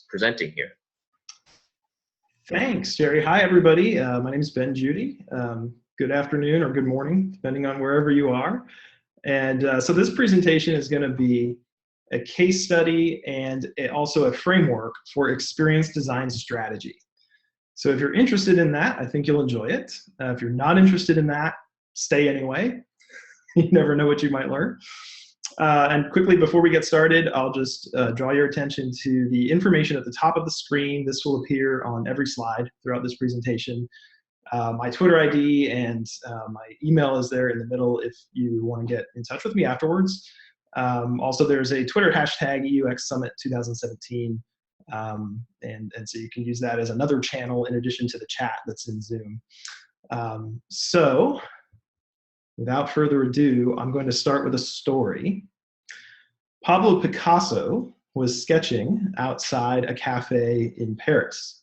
presenting here. Thanks, Jerry. Hi, everybody. My name is Ben Judy. Good afternoon or good morning, depending on wherever you are. And so this presentation is going to be a case study and also a framework for experience design strategy. So if you're interested in that, I think you'll enjoy it. If you're not interested in that, stay anyway. You never know what you might learn. And quickly, before we get started, I'll just draw your attention to the information at the top of the screen. This will appear on every slide throughout this presentation. My Twitter ID and my email is there in the middle if you want to get in touch with me afterwards. Also, there's a Twitter hashtag EUX Summit 2017, and so you can use that as another channel in addition to the chat that's in Zoom. So, without further ado, I'm going to start with a story. Pablo Picasso was sketching outside a cafe in Paris.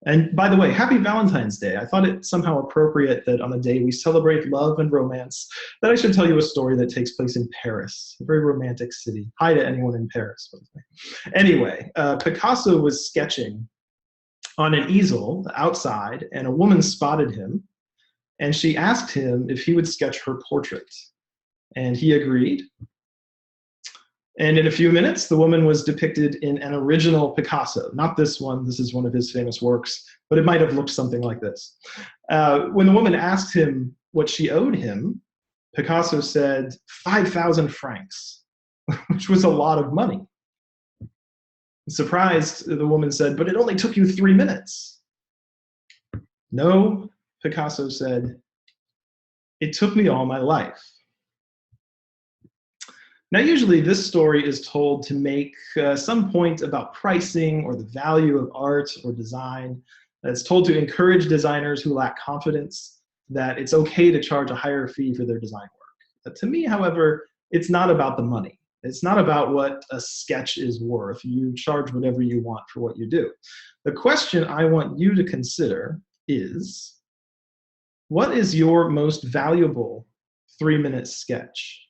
And by the way, happy Valentine's Day. I thought it somehow appropriate that on a day we celebrate love and romance, that I should tell you a story that takes place in Paris, a very romantic city. Hi to anyone in Paris, by the way. Anyway, Picasso was sketching on an easel outside, and a woman spotted him, and she asked him if he would sketch her portrait. And he agreed. And in a few minutes, the woman was depicted in an original Picasso. Not this one, this is one of his famous works, but it might have looked something like this. When the woman asked him what she owed him, Picasso said 5,000 francs, which was a lot of money. Surprised, the woman said, but it only took you 3 minutes. No, Picasso said, it took me all my life. Now, usually this story is told to make some point about pricing or the value of art or design. It's told to encourage designers who lack confidence that it's okay to charge a higher fee for their design work. But to me, however, it's not about the money. It's not about what a sketch is worth. You charge whatever you want for what you do. The question I want you to consider is, what is your most valuable 3-minute sketch?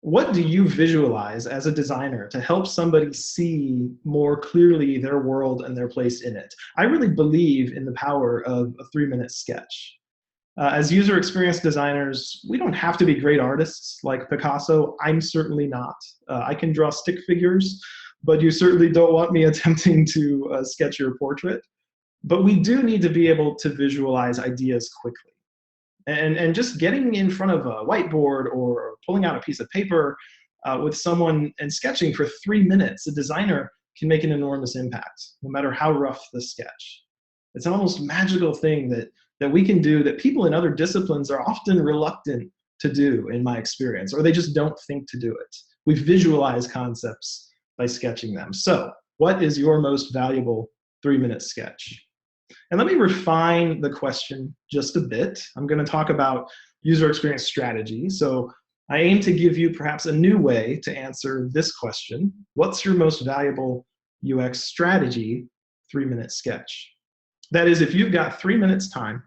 What do you visualize as a designer to help somebody see more clearly their world and their place in it? I really believe in the power of a 3-minute sketch. As user experience designers, we don't have to be great artists like Picasso. I'm certainly not. I can draw stick figures, but you certainly don't want me attempting to sketch your portrait. But we do need to be able to visualize ideas quickly. And just getting in front of a whiteboard or pulling out a piece of paper with someone and sketching for 3 minutes, a designer can make an enormous impact, no matter how rough the sketch. It's an almost magical thing that we can do that people in other disciplines are often reluctant to do, in my experience, or they just don't think to do it. We visualize concepts by sketching them. So, what is your most valuable 3-minute sketch? And let me refine the question just a bit. I'm going to talk about user experience strategy. So I aim to give you perhaps a new way to answer this question. What's your most valuable UX strategy 3-minute sketch? That is, if you've got 3 minutes time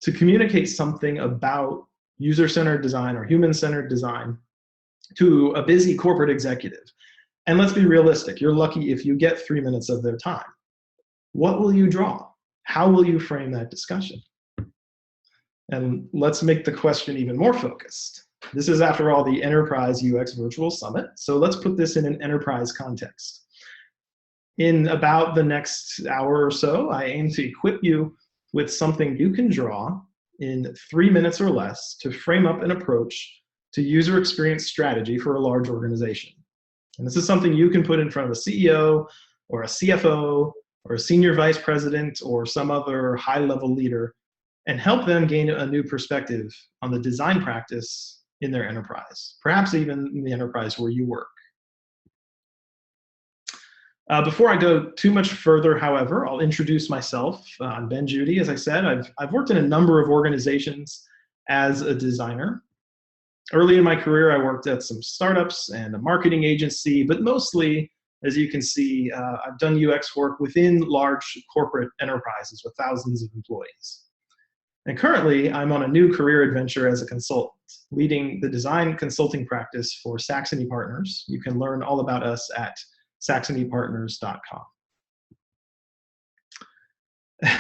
to communicate something about user-centered design or human-centered design to a busy corporate executive, and let's be realistic, you're lucky if you get 3 minutes of their time. What will you draw? How will you frame that discussion? And let's make the question even more focused. This is, after all, the Enterprise UX Virtual Summit, so let's put this in an enterprise context. In about the next hour or so, I aim to equip you with something you can draw in 3 minutes or less to frame up an approach to user experience strategy for a large organization. And this is something you can put in front of a CEO or a CFO or a senior vice president or some other high-level leader and help them gain a new perspective on the design practice in their enterprise, perhaps even in the enterprise where you work. Before I go too much further, however, I'll introduce myself. I'm Ben Judy, as I said. I've worked in a number of organizations as a designer. Early in my career, I worked at some startups and a marketing agency, but mostly, as you can see, I've done UX work within large corporate enterprises with thousands of employees. And currently, I'm on a new career adventure as a consultant, leading the design consulting practice for Saxony Partners. You can learn all about us at saxonypartners.com.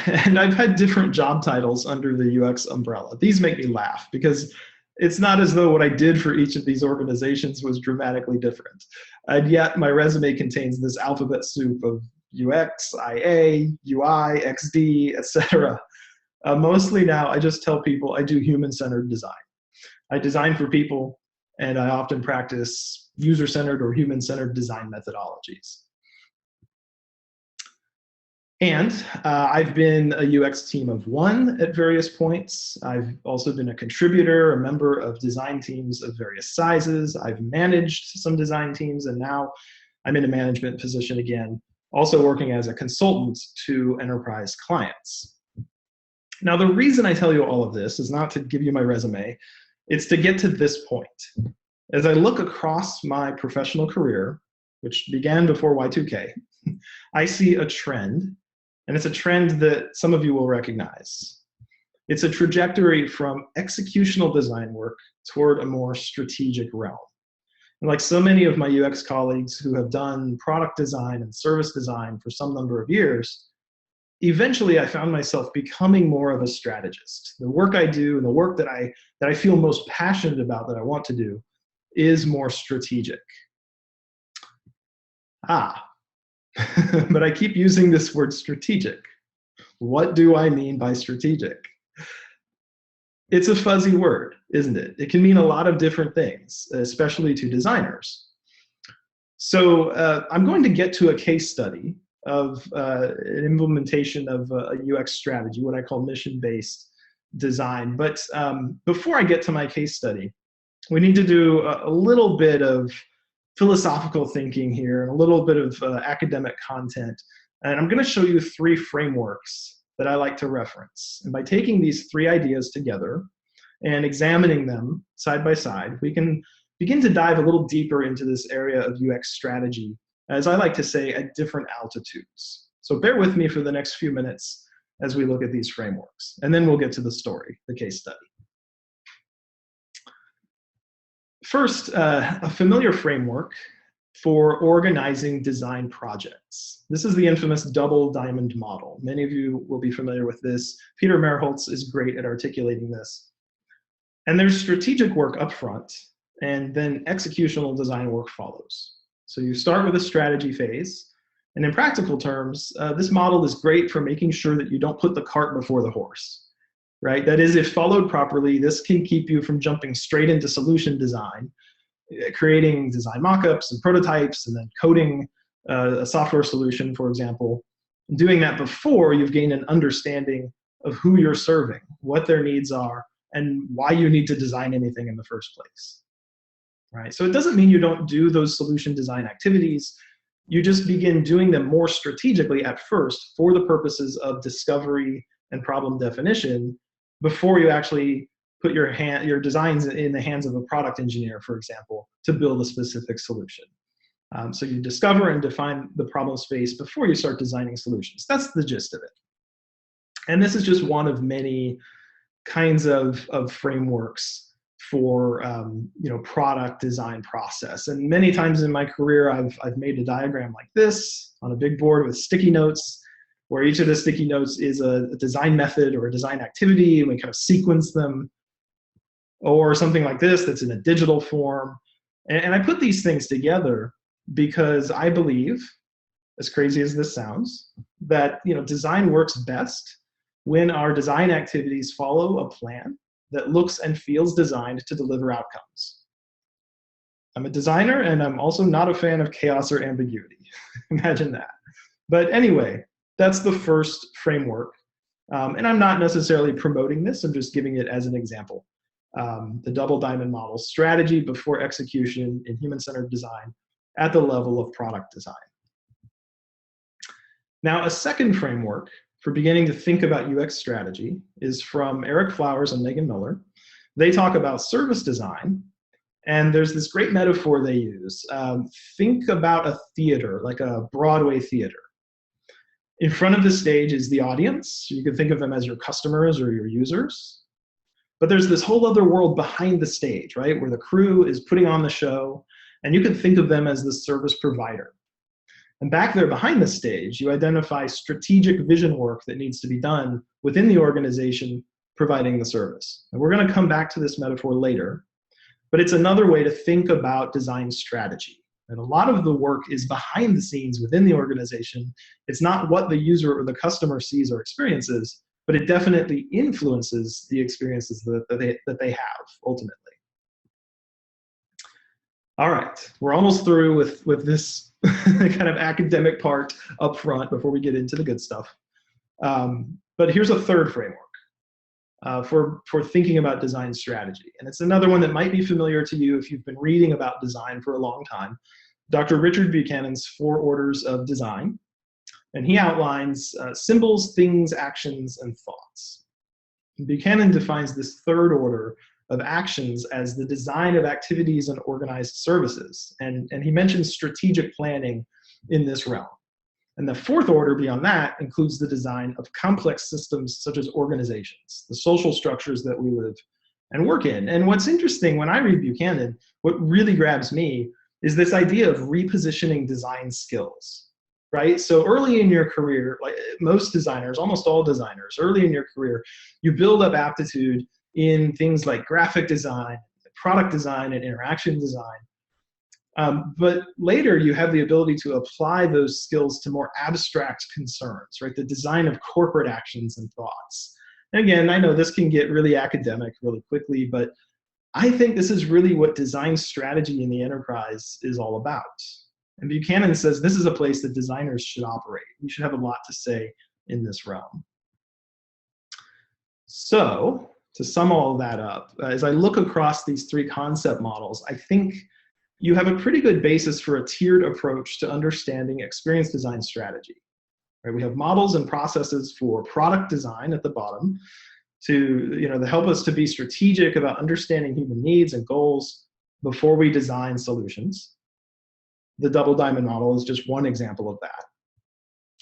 And I've had different job titles under the UX umbrella. These make me laugh because it's not as though what I did for each of these organizations was dramatically different. And yet my resume contains this alphabet soup of UX, IA, UI, XD, etc. Mostly now I just tell people I do human-centered design. I design for people, and I often practice user-centered or human-centered design methodologies. And I've been a UX team of one at various points. I've also been a contributor, a member of design teams of various sizes. I've managed some design teams, and now I'm in a management position again, also working as a consultant to enterprise clients. Now, the reason I tell you all of this is not to give you my resume, it's to get to this point. As I look across my professional career, which began before Y2K, I see a trend. And it's a trend that some of you will recognize. It's a trajectory from executional design work toward a more strategic realm. And like so many of my UX colleagues who have done product design and service design for some number of years, eventually I found myself becoming more of a strategist. The work I do and the work that I feel most passionate about, that I want to do, is more strategic. But I keep using this word strategic. What do I mean by strategic? It's a fuzzy word, isn't it? It can mean a lot of different things, especially to designers. So I'm going to get to a case study of an implementation of a UX strategy, what I call mission-based design. But before I get to my case study, we need to do a little bit of philosophical thinking here and a little bit of academic content. And I'm going to show you 3 frameworks that I like to reference. And by taking these 3 ideas together and examining them side by side, we can begin to dive a little deeper into this area of UX strategy, as I like to say, at different altitudes. So bear with me for the next few minutes as we look at these frameworks, and then we'll get to the story, the case study. First, a familiar framework for organizing design projects. This is the infamous double diamond model. Many of you will be familiar with this. Peter Merholtz is great at articulating this. And there's strategic work up front, and then executional design work follows. So you start with a strategy phase, and in practical terms, this model is great for making sure that you don't put the cart before the horse. Right? That is, if followed properly, this can keep you from jumping straight into solution design, creating design mockups and prototypes, and then coding a software solution, for example. And doing that before you've gained an understanding of who you're serving, what their needs are, and why you need to design anything in the first place. Right? So it doesn't mean you don't do those solution design activities. You just begin doing them more strategically at first for the purposes of discovery and problem definition, before you actually put your designs in the hands of a product engineer, for example, to build a specific solution. So you discover and define the problem space before you start designing solutions. That's the gist of it. And this is just one of many kinds of frameworks for product design process. And many times in my career, I've made a diagram like this on a big board with sticky notes, where each of the sticky notes is a design method or a design activity, and we kind of sequence them, or something like this that's in a digital form. And I put these things together because I believe, as crazy as this sounds, that design works best when our design activities follow a plan that looks and feels designed to deliver outcomes. I'm a designer, and I'm also not a fan of chaos or ambiguity. Imagine that. But anyway, that's the first framework. And I'm not necessarily promoting this, I'm just giving it as an example. The double diamond model: strategy before execution in human-centered design at the level of product design. Now, a second framework for beginning to think about UX strategy is from Eric Flowers and Megan Miller. They talk about service design, and there's this great metaphor they use. Think about a theater, like a Broadway theater. In front of the stage is the audience. You can think of them as your customers or your users. But there's this whole other world behind the stage, right, where the crew is putting on the show, and you can think of them as the service provider. And back there behind the stage, you identify strategic vision work that needs to be done within the organization providing the service. And we're going to come back to this metaphor later, but it's another way to think about design strategy. And a lot of the work is behind the scenes within the organization. It's not what the user or the customer sees or experiences, but it definitely influences the experiences that they have ultimately. All right, we're almost through with this kind of academic part up front before we get into the good stuff. But here's a third framework for thinking about design strategy. And it's another one that might be familiar to you if you've been reading about design for a long time. Dr. Richard Buchanan's 4 Orders of Design. And he outlines symbols, things, actions, and thoughts. Buchanan defines this third order of actions as the design of activities and organized services. And he mentions strategic planning in this realm. And the fourth order beyond that includes the design of complex systems such as organizations, the social structures that we live and work in. And what's interesting when I read Buchanan, what really grabs me is this idea of repositioning design skills, right? So early in your career, like most designers, almost all designers, early in your career, you build up aptitude in things like graphic design, product design, and interaction design. But later you have the ability to apply those skills to more abstract concerns, right? The design of corporate actions and thoughts. And again, I know this can get really academic really quickly, but I think this is really what design strategy in the enterprise is all about. And Buchanan says this is a place that designers should operate. We should have a lot to say in this realm. So, to sum all of that up, as I look across these 3 concept models, I think you have a pretty good basis for a tiered approach to understanding experience design strategy. Right? We have models and processes for product design at the bottom to help us to be strategic about understanding human needs and goals before we design solutions. The double diamond model is just one example of that.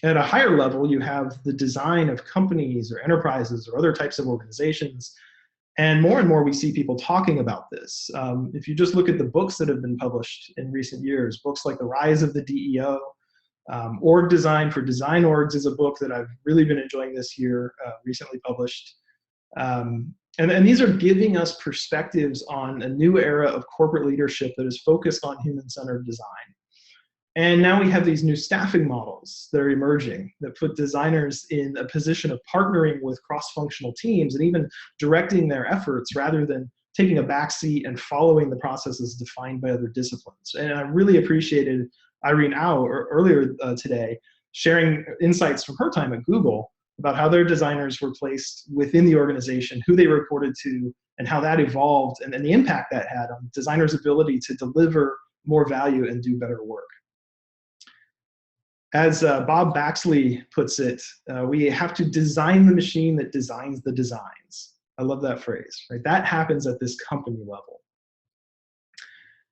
At a higher level, you have the design of companies or enterprises or other types of organizations. And more we see people talking about this. If you just look at the books that have been published in recent years, books like The Rise of the DEO, Org Design for Design Orgs is a book that I've really been enjoying this year, recently published. And these are giving us perspectives on a new era of corporate leadership that is focused on human-centered design. And now we have these new staffing models that are emerging that put designers in a position of partnering with cross-functional teams and even directing their efforts rather than taking a backseat and following the processes defined by other disciplines. And I really appreciated Irene Au earlier today sharing insights from her time at Google about how their designers were placed within the organization, who they reported to, and how that evolved, and the impact that had on designers' ability to deliver more value and do better work. As Bob Baxley puts it, we have to design the machine that designs the designs. I love that phrase, right? That happens at this company level.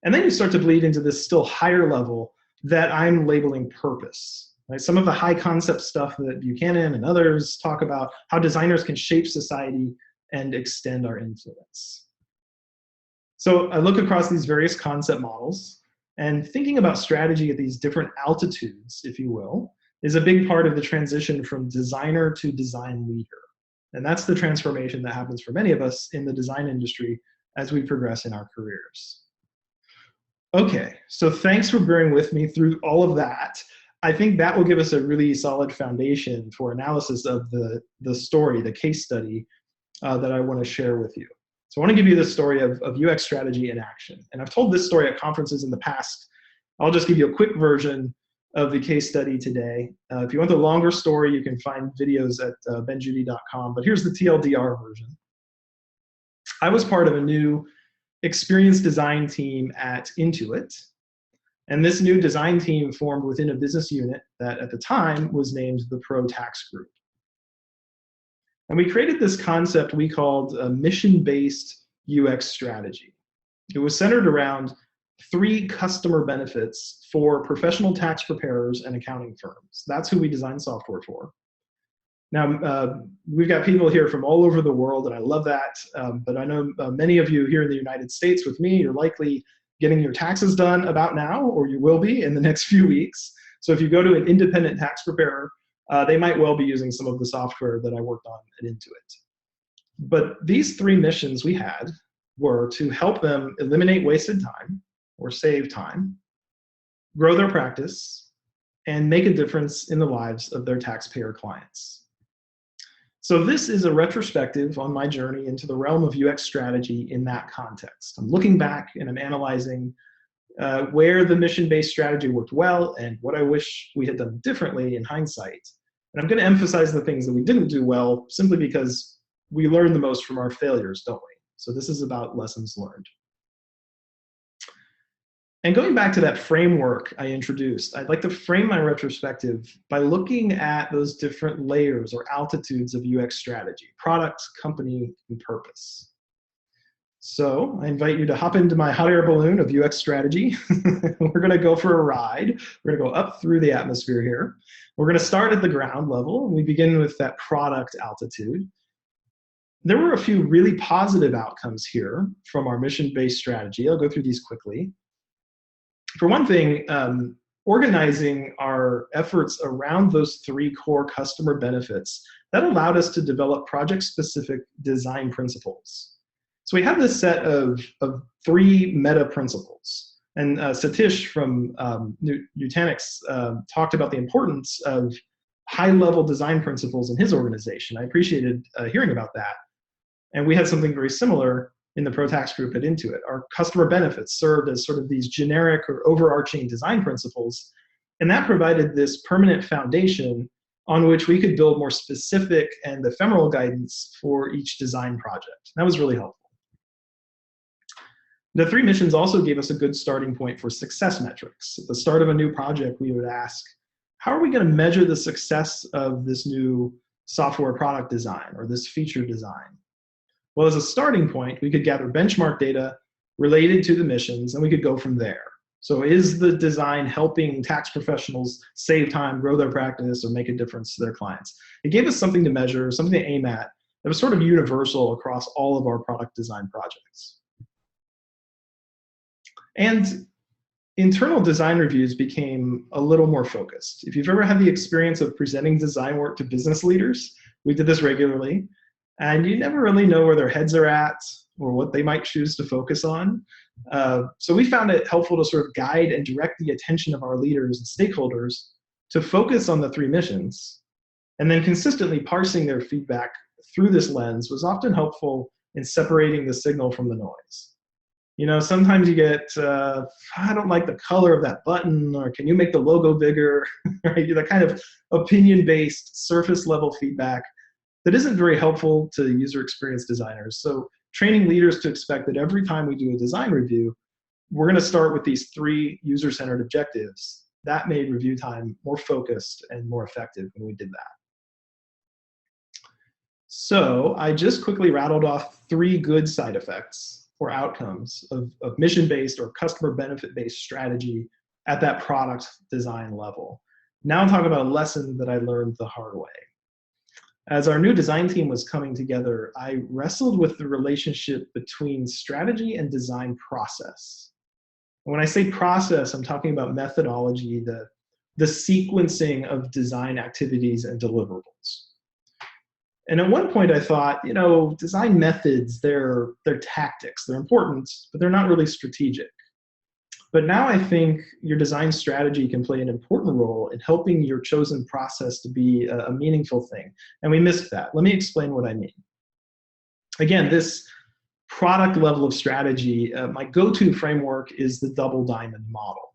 And then you start to bleed into this still higher level that I'm labeling purpose. Right? Some of the high concept stuff that Buchanan and others talk about, how designers can shape society and extend our influence. So I look across these various concept models, and thinking about strategy at these different altitudes, if you will, is a big part of the transition from designer to design leader. And that's the transformation that happens for many of us in the design industry as we progress in our careers. Okay, so thanks for bearing with me through all of that. I think that will give us a really solid foundation for analysis of the story, the case study that I want to share with you. So I want to give you the story of UX strategy in action. And I've told this story at conferences in the past. I'll just give you a quick version of the case study today. If you want the longer story, you can find videos at benjudy.com, but here's the TLDR version. I was part of a new experience design team at Intuit. And this new design team formed within a business unit that at the time was named the Pro Tax Group. And we created this concept we called a mission-based UX strategy. It was centered around 3 customer benefits for professional tax preparers and accounting firms. That's who we design software for. Now, we've got people here from all over the world, and I love that. But I know many of you here in the United States with me, you're likely getting your taxes done about now, or you will be in the next few weeks. So if you go to an independent tax preparer, they might well be using some of the software that I worked on at Intuit. But these three missions we had were to help them eliminate wasted time or save time, grow their practice, and make a difference in the lives of their taxpayer clients. So this is a retrospective on my journey into the realm of UX strategy in that context. I'm looking back and I'm analyzing where the mission-based strategy worked well and what I wish we had done differently in hindsight. And I'm going to emphasize the things that we didn't do well simply because we learn the most from our failures, don't we? So this is about lessons learned. And going back to that framework I introduced, I'd like to frame my retrospective by looking at those different layers or altitudes of UX strategy: product, company, and purpose. So I invite you to hop into my hot air balloon of UX strategy. We're going to go for a ride. We're going to go up through the atmosphere here. We're going to start at the ground level. We begin with that product altitude. There were a few really positive outcomes here from our mission-based strategy. I'll go through these quickly. For one thing, organizing our efforts around those three core customer benefits, that allowed us to develop project-specific design principles. So we have this set of three meta principles. And Satish from Nutanix talked about the importance of high-level design principles in his organization. I appreciated hearing about that. And we had something very similar in the ProTax group at Intuit. Our customer benefits served as sort of these generic or overarching design principles, and that provided this permanent foundation on which we could build more specific and ephemeral guidance for each design project. That was really helpful. The three missions also gave us a good starting point for success metrics. At the start of a new project, we would ask, how are we going to measure the success of this new software product design or this feature design? Well, as a starting point, we could gather benchmark data related to the missions, and we could go from there. So is the design helping tax professionals save time, grow their practice, or make a difference to their clients? It gave us something to measure, something to aim at that was sort of universal across all of our product design projects. And internal design reviews became a little more focused. If you've ever had the experience of presenting design work to business leaders, we did this regularly. And you never really know where their heads are at or what they might choose to focus on. So we found it helpful to sort of guide and direct the attention of our leaders and stakeholders to focus on the three missions. And then consistently parsing their feedback through this lens was often helpful in separating the signal from the noise. You know, sometimes you get, I don't like the color of that button, or can you make the logo bigger? Right? That kind of opinion-based, surface-level feedback that isn't very helpful to user experience designers. So training leaders to expect that every time we do a design review, we're going to start with these three user-centered objectives. That made review time more focused and more effective when we did that. So I just quickly rattled off three good side effects or outcomes of mission-based or customer benefit-based strategy at that product design level. Now I'll talk about a lesson that I learned the hard way. As our new design team was coming together, I wrestled with the relationship between strategy and design process. And when I say process, I'm talking about methodology, the sequencing of design activities and deliverables. And at one point I thought, you know, design methods, they're tactics, they're important, but they're not really strategic. But now I think your design strategy can play an important role in helping your chosen process to be a meaningful thing. And we missed that. Let me explain what I mean. Again, this product level of strategy, my go-to framework is the double diamond model.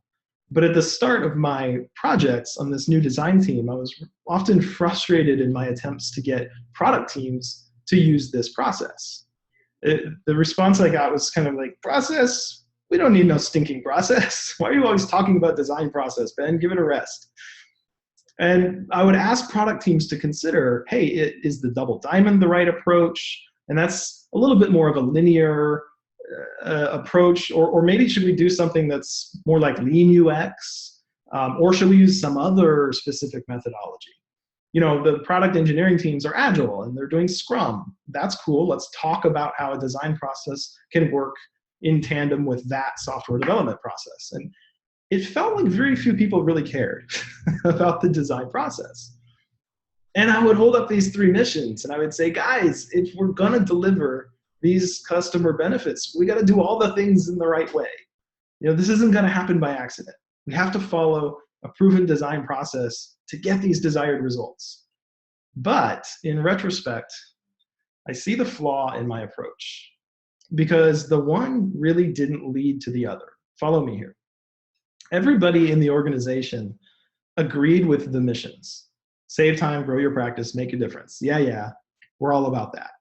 But at the start of my projects on this new design team, I was often frustrated in my attempts to get product teams to use this process. The response I got was kind of like, process? We don't need no stinking process. Why are you always talking about design process, Ben? Give it a rest. And I would ask product teams to consider, hey, is the double diamond the right approach? And that's a little bit more of a linear approach, or maybe should we do something that's more like lean UX, or should we use some other specific methodology? You know, the product engineering teams are agile and they're doing Scrum. That's cool. Let's talk about how a design process can work in tandem with that software development process. And it felt like very few people really cared about the design process. And I would hold up these 3 missions and I would say, guys, if we're gonna deliver these customer benefits, we gotta do all the things in the right way. This isn't gonna happen by accident. We have to follow a proven design process to get these desired results. But in retrospect, I see the flaw in my approach because the one really didn't lead to the other. Follow me here. Everybody in the organization agreed with the missions. Save time, grow your practice, make a difference. Yeah, we're all about that.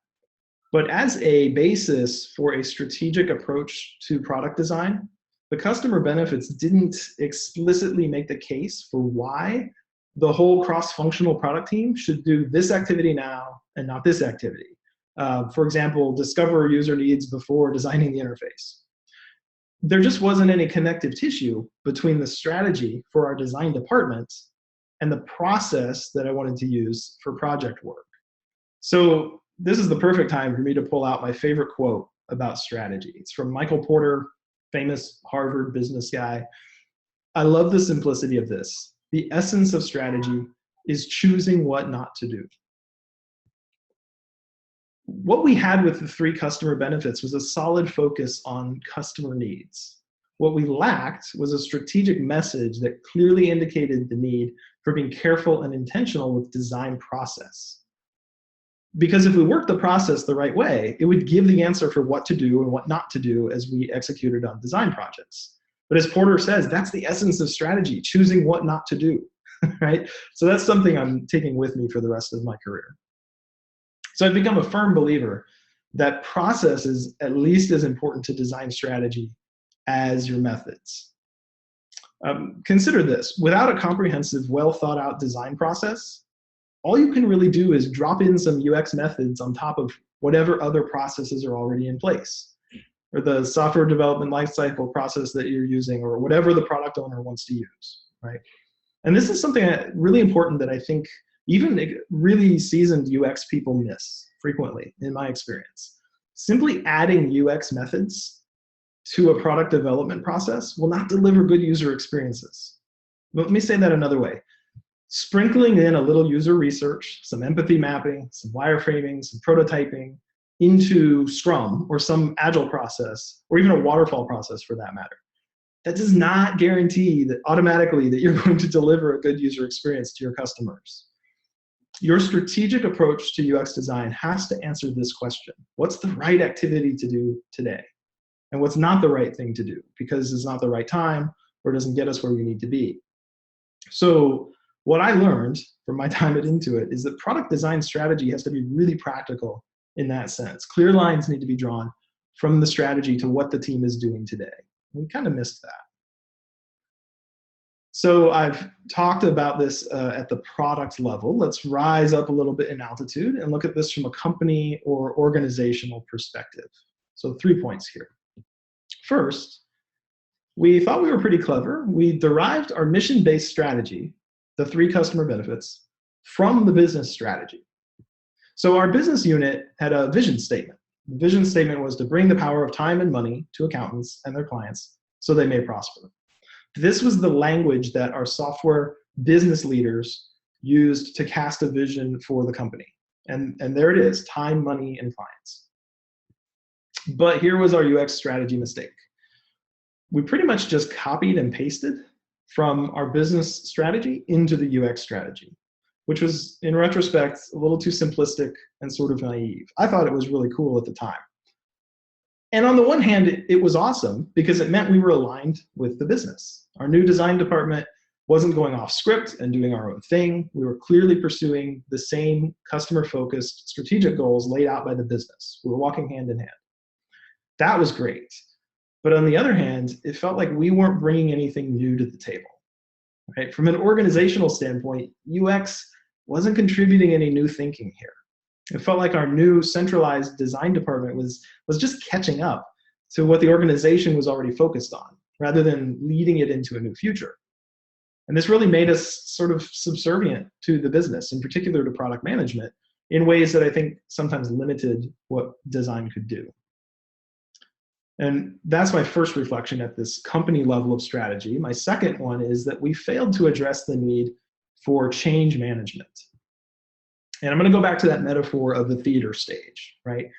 But as a basis for a strategic approach to product design, the customer benefits didn't explicitly make the case for why the whole cross-functional product team should do this activity now and not this activity. For example, discover user needs before designing the interface. There just wasn't any connective tissue between the strategy for our design department and the process that I wanted to use for project work. So this is the perfect time for me to pull out my favorite quote about strategy. It's from Michael Porter, famous Harvard business guy. I love the simplicity of this. The essence of strategy is choosing what not to do. What we had with the 3 customer benefits was a solid focus on customer needs. What we lacked was a strategic message that clearly indicated the need for being careful and intentional with design process. Because if we worked the process the right way, it would give the answer for what to do and what not to do as we executed on design projects. But as Porter says, that's the essence of strategy, choosing what not to do, right? So that's something I'm taking with me for the rest of my career. So I've become a firm believer that process is at least as important to design strategy as your methods. Consider this, without a comprehensive, well thought out design process, all you can really do is drop in some UX methods on top of whatever other processes are already in place, or the software development lifecycle process that you're using, or whatever the product owner wants to use, right? And this is something really important that I think even really seasoned UX people miss frequently, in my experience. Simply adding UX methods to a product development process will not deliver good user experiences. Let me say that another way. Sprinkling in a little user research, some empathy mapping, some wireframing, some prototyping into Scrum or some agile process, or even a waterfall process for that matter, that does not guarantee that automatically that you're going to deliver a good user experience to your customers. Your strategic approach to UX design has to answer this question. What's the right activity to do today? And what's not the right thing to do because it's not the right time or doesn't get us where we need to be. So what I learned from my time at Intuit is that product design strategy has to be really practical in that sense. Clear lines need to be drawn from the strategy to what the team is doing today. We kind of missed that. So I've talked about this at the product level. Let's rise up a little bit in altitude and look at this from a company or organizational perspective. So 3 points here. First, we thought we were pretty clever. We derived our mission-based strategy, the 3 customer benefits, from the business strategy. So our business unit had a vision statement. The vision statement was to bring the power of time and money to accountants and their clients so they may prosper. This was the language that our software business leaders used to cast a vision for the company. And there it is, time, money, and clients. But here was our UX strategy mistake. We pretty much just copied and pasted from our business strategy into the UX strategy, which was, in retrospect, a little too simplistic and sort of naive. I thought it was really cool at the time. And on the one hand, it was awesome because it meant we were aligned with the business. Our new design department wasn't going off script and doing our own thing. We were clearly pursuing the same customer-focused strategic goals laid out by the business. We were walking hand in hand. That was great. But on the other hand, it felt like we weren't bringing anything new to the table. Right? From an organizational standpoint, UX wasn't contributing any new thinking here. It felt like our new centralized design department was just catching up to what the organization was already focused on, rather than leading it into a new future. And this really made us sort of subservient to the business, in particular to product management, in ways that I think sometimes limited what design could do. And that's my first reflection at this company level of strategy. My second one is that we failed to address the need for change management. And I'm going to go back to that metaphor of the theater stage, right?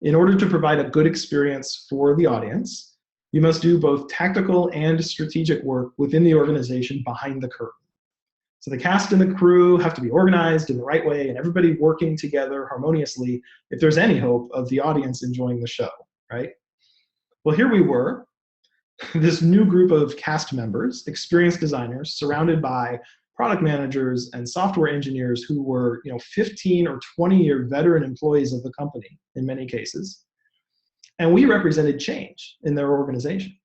In order to provide a good experience for the audience, you must do both tactical and strategic work within the organization behind the curtain. So the cast and the crew have to be organized in the right way and everybody working together harmoniously if there's any hope of the audience enjoying the show, right? Well, here we were, this new group of cast members, experienced designers, surrounded by product managers and software engineers who were 15 or 20-year veteran employees of the company in many cases. And we represented change in their organization.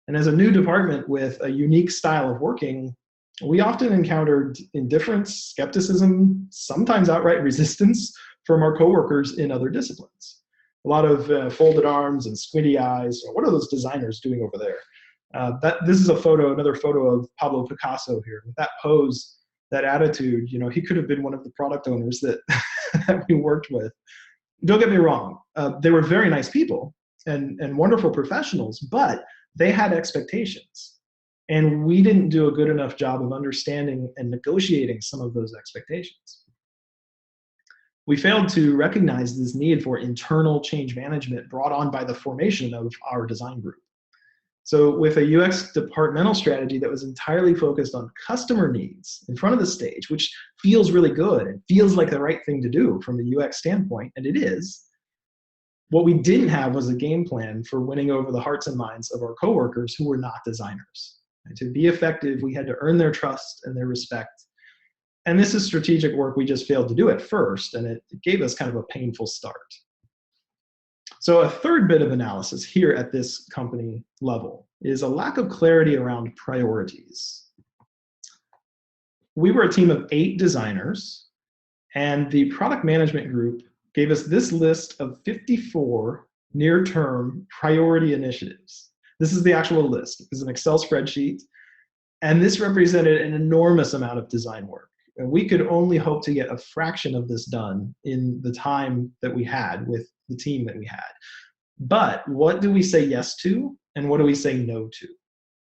And as a new department with a unique style of working, we often encountered indifference, skepticism, sometimes outright resistance from our coworkers in other disciplines. A lot of folded arms and squinty eyes. What are those designers doing over there? This is another photo of Pablo Picasso here. With that pose, that attitude, he could have been one of the product owners that, that we worked with. Don't get me wrong, they were very nice people and wonderful professionals, but they had expectations. And we didn't do a good enough job of understanding and negotiating some of those expectations. We failed to recognize this need for internal change management brought on by the formation of our design group. So with a UX departmental strategy that was entirely focused on customer needs in front of the stage, which feels really good and feels like the right thing to do from a UX standpoint, and it is, what we didn't have was a game plan for winning over the hearts and minds of our coworkers who were not designers. And to be effective, we had to earn their trust and their respect. And this is strategic work we just failed to do at first, and it gave us kind of a painful start. So a third bit of analysis here at this company level is a lack of clarity around priorities. We were a team of 8 designers, and the product management group gave us this list of 54 near-term priority initiatives. This is the actual list. It's an Excel spreadsheet, and this represented an enormous amount of design work. And we could only hope to get a fraction of this done in the time that we had with the team that we had. But what do we say yes to, and what do we say no to?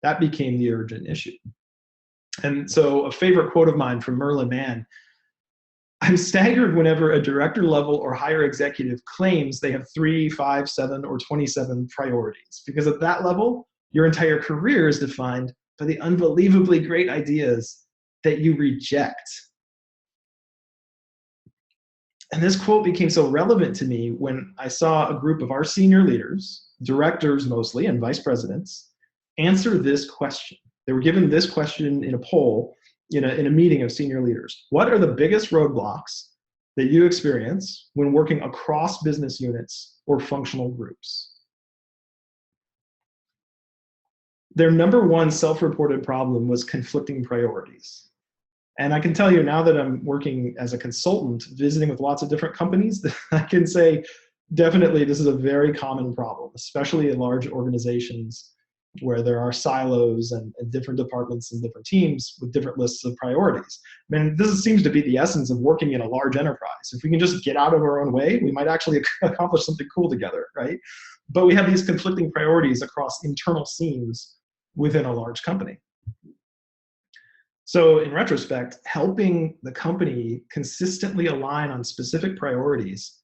That became the urgent issue. And so a favorite quote of mine from Merlin Mann: "I'm staggered whenever a director level or higher executive claims they have 3, 5, 7, or 27 priorities, because at that level, your entire career is defined by the unbelievably great ideas that you reject." And this quote became so relevant to me when I saw a group of our senior leaders, directors mostly, and vice presidents, answer this question. They were given this question in a poll in a meeting of senior leaders. What are the biggest roadblocks that you experience when working across business units or functional groups? Their number one self-reported problem was conflicting priorities. And I can tell you now that I'm working as a consultant, visiting with lots of different companies, I can say definitely this is a very common problem, especially in large organizations where there are silos and different departments and different teams with different lists of priorities. I mean, this seems to be the essence of working in a large enterprise. If we can just get out of our own way, we might actually accomplish something cool together, right? But we have these conflicting priorities across internal seams within a large company. So in retrospect, helping the company consistently align on specific priorities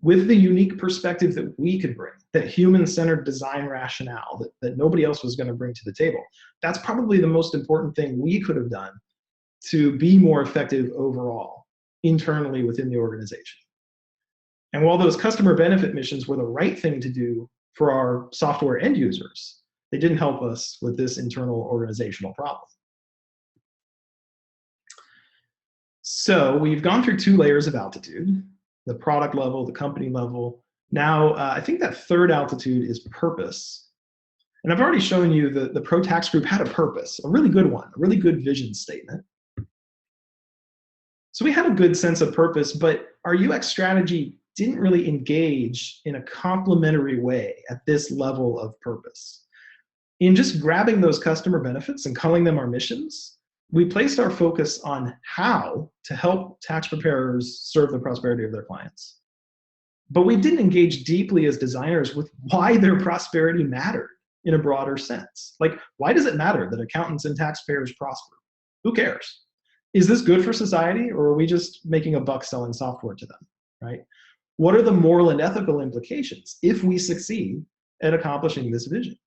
with the unique perspective that we could bring, that human-centered design rationale that nobody else was going to bring to the table, that's probably the most important thing we could have done to be more effective overall, internally within the organization. And while those customer benefit missions were the right thing to do for our software end users, they didn't help us with this internal organizational problem. So we've gone through 2 layers of altitude, the product level, the company level. Now, I think that third altitude is purpose. And I've already shown you the Pro Tax Group had a purpose, a really good one, a really good vision statement. So we had a good sense of purpose, but our UX strategy didn't really engage in a complementary way at this level of purpose. In just grabbing those customer benefits and calling them our missions, we placed our focus on how to help tax preparers serve the prosperity of their clients. But we didn't engage deeply as designers with why their prosperity mattered in a broader sense. Like, why does it matter that accountants and taxpayers prosper? Who cares? Is this good for society, or are we just making a buck selling software to them, right? What are the moral and ethical implications if we succeed at accomplishing this vision?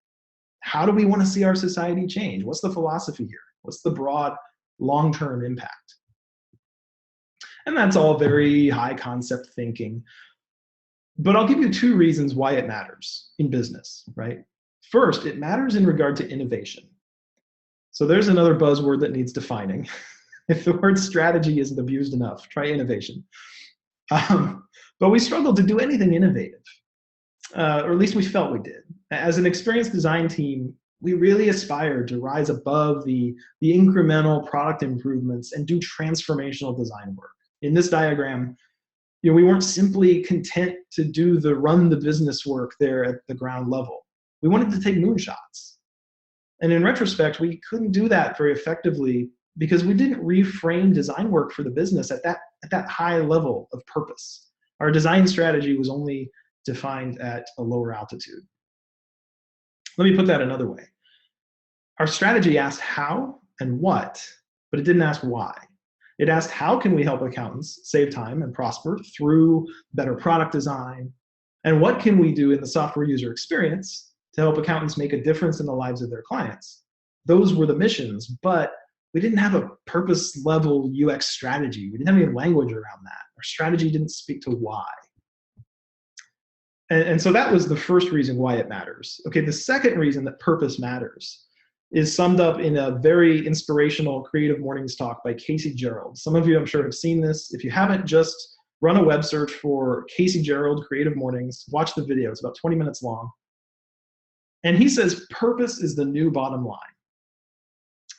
How do we want to see our society change? What's the philosophy here? What's the broad long-term impact? And that's all very high concept thinking. But I'll give you two reasons why it matters in business, right? First, it matters in regard to innovation. So there's another buzzword that needs defining. If the word strategy isn't abused enough, try innovation. But we struggled to do anything innovative, or at least we felt we did. As an experienced design team, we really aspired to rise above the incremental product improvements and do transformational design work. In this diagram, we weren't simply content to do the run the business work there at the ground level. We wanted to take moonshots. And in retrospect, we couldn't do that very effectively because we didn't reframe design work for the business at that high level of purpose. Our design strategy was only defined at a lower altitude. Let me put that another way. Our strategy asked how and what, but it didn't ask why. It asked how can we help accountants save time and prosper through better product design, and what can we do in the software user experience to help accountants make a difference in the lives of their clients. Those were the missions, but we didn't have a purpose level UX strategy. We didn't have any language around that. Our strategy didn't speak to why. And so that was the first reason why it matters. Okay, the second reason that purpose matters is summed up in a very inspirational Creative Mornings talk by Casey Gerald. Some of you, I'm sure, have seen this. If you haven't, just run a web search for Casey Gerald Creative Mornings. Watch the video. It's about 20 minutes long. And he says, purpose is the new bottom line.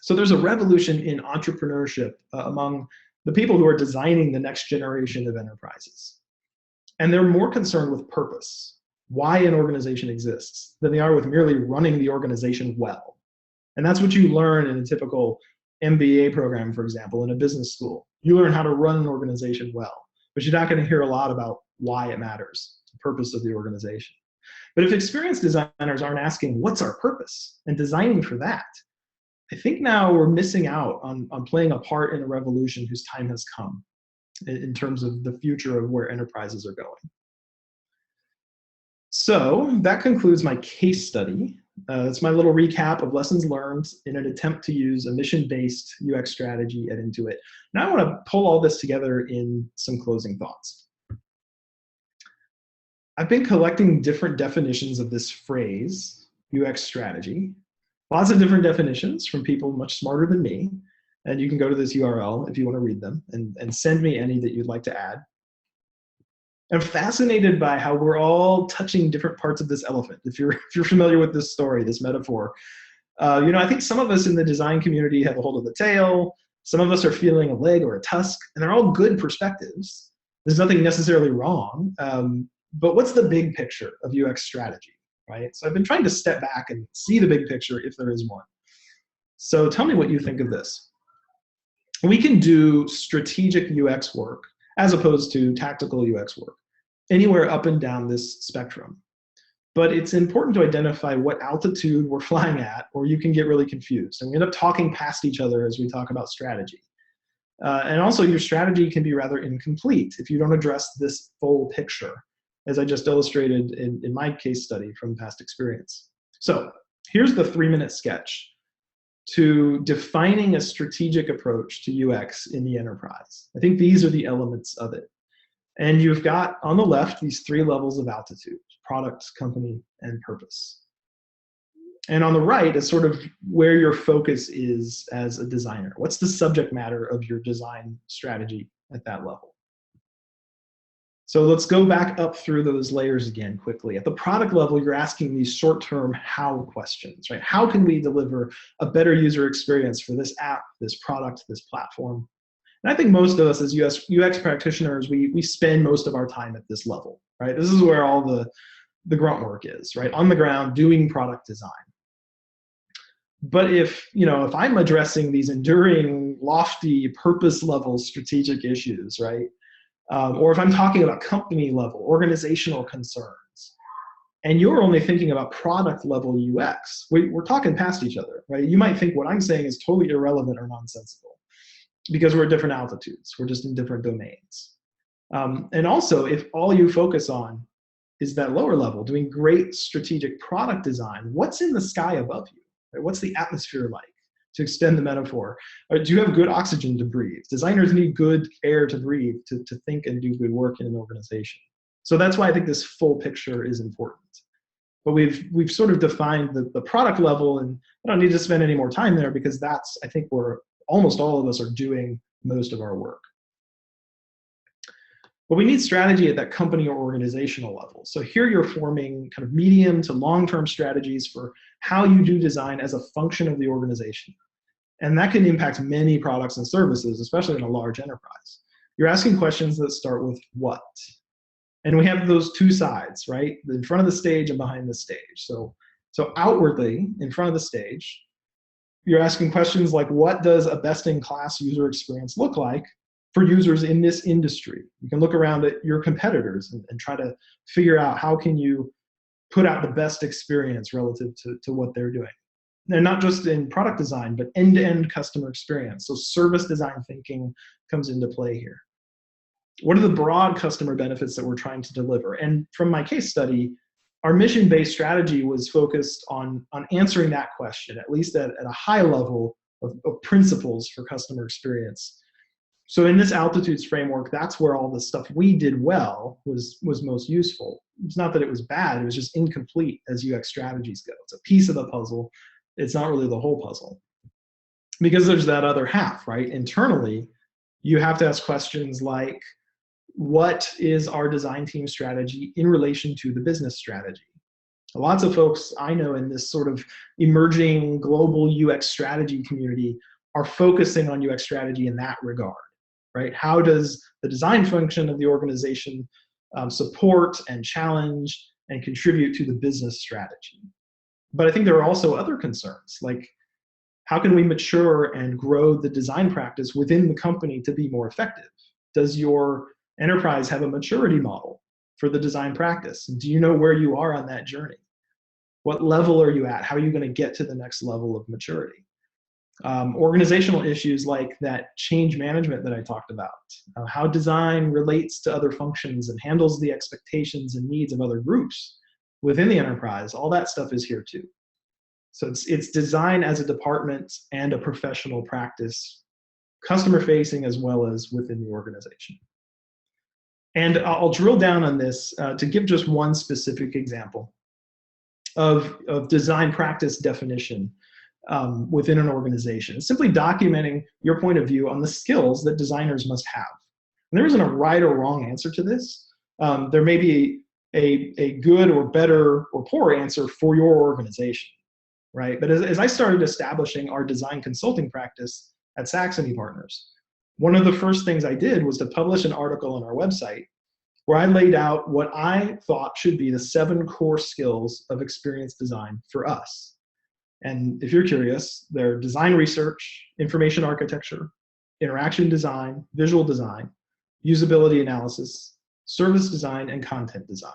So there's a revolution in entrepreneurship among the people who are designing the next generation of enterprises. And they're more concerned with purpose, why an organization exists, than they are with merely running the organization well. And that's what you learn in a typical MBA program, for example, in a business school. You learn how to run an organization well, but you're not going to hear a lot about why it matters, the purpose of the organization. But if experienced designers aren't asking, what's our purpose, and designing for that, I think now we're missing out on playing a part in a revolution whose time has come in terms of the future of where enterprises are going. So that concludes my case study. It's my little recap of lessons learned in an attempt to use a mission-based UX strategy at Intuit. Now I want to pull all this together in some closing thoughts. I've been collecting different definitions of this phrase, UX strategy. Lots of different definitions from people much smarter than me. And you can go to this URL if you want to read them and send me any that you'd like to add. I'm fascinated by how we're all touching different parts of this elephant. If you're familiar with this story, this metaphor, I think some of us in the design community have a hold of the tail. Some of us are feeling a leg or a tusk, and they're all good perspectives. There's nothing necessarily wrong. But what's the big picture of UX strategy, right? So I've been trying to step back and see the big picture if there is one. So tell me what you think of this. We can do strategic UX work as opposed to tactical UX work, anywhere up and down this spectrum. But it's important to identify what altitude we're flying at, or you can get really confused. And we end up talking past each other as we talk about strategy. And also your strategy can be rather incomplete if you don't address this full picture, as I just illustrated in my case study from past experience. So here's the 3-minute sketch to defining a strategic approach to UX in the enterprise. I think these are the elements of it. And you've got on the left these 3 levels of altitude: product, company, and purpose. And on the right is sort of where your focus is as a designer. What's the subject matter of your design strategy at that level? So let's go back up through those layers again quickly. At the product level, you're asking these short-term how questions, right? How can we deliver a better user experience for this app, this product, this platform? And I think most of us as UX practitioners, we spend most of our time at this level, right? This is where all the grunt work is, right? On the ground, doing product design. But if I'm addressing these enduring, lofty, purpose level strategic issues, right? Or if I'm talking about company level, organizational concerns, and you're only thinking about product level UX, we're talking past each other, right? You might think what I'm saying is totally irrelevant or nonsensical because we're at different altitudes. We're just in different domains. And also, if all you focus on is that lower level, doing great strategic product design, what's in the sky above you? Right? What's the atmosphere like? To extend the metaphor, do you have good oxygen to breathe? Designers need good air to breathe to think and do good work in an organization. So that's why I think this full picture is important. But we've sort of defined the product level, and I don't need to spend any more time there because that's, I think, where almost all of us are doing most of our work. But we need strategy at that company or organizational level. So here you're forming kind of medium to long-term strategies for how you do design as a function of the organization. And that can impact many products and services, especially in a large enterprise. You're asking questions that start with what? And we have those two sides, right? In front of the stage and behind the stage. So outwardly, in front of the stage, you're asking questions like, what does a best-in-class user experience look like for users in this industry? You can look around at your competitors and try to figure out how can you put out the best experience relative to what they're doing. And not just in product design, but end-to-end customer experience. So service design thinking comes into play here. What are the broad customer benefits that we're trying to deliver? And from my case study, our mission-based strategy was focused on answering that question, at least at a high level of principles for customer experience. So in this altitudes framework, that's where all the stuff we did well was most useful. It's not that it was bad, it was just incomplete as UX strategies go. It's a piece of the puzzle. It's not really the whole puzzle. Because there's that other half, right? Internally, you have to ask questions like, what is our design team strategy in relation to the business strategy? Lots of folks I know in this sort of emerging global UX strategy community are focusing on UX strategy in that regard, right? How does the design function of the organization support and challenge and contribute to the business strategy? But I think there are also other concerns, like how can we mature and grow the design practice within the company to be more effective? Does your enterprise have a maturity model for the design practice? Do you know where you are on that journey? What level are you at? How are you going to get to the next level of maturity? Organizational issues like that change management that I talked about, how design relates to other functions and handles the expectations and needs of other groups within the enterprise, all that stuff is here too. So it's design as a department and a professional practice, customer facing as well as within the organization. And I'll drill down on this to give just one specific example of design practice definition within an organization. It's simply documenting your point of view on the skills that designers must have. And there isn't a right or wrong answer to this. There may be a good or better or poor answer for your organization, right? But as I started establishing our design consulting practice at Saxony Partners, one of the first things I did was to publish an article on our website where I laid out what I thought should be the 7 core skills of experience design for us. And if you're curious, they're design research, information architecture, interaction design, visual design, usability analysis, service design, and content design.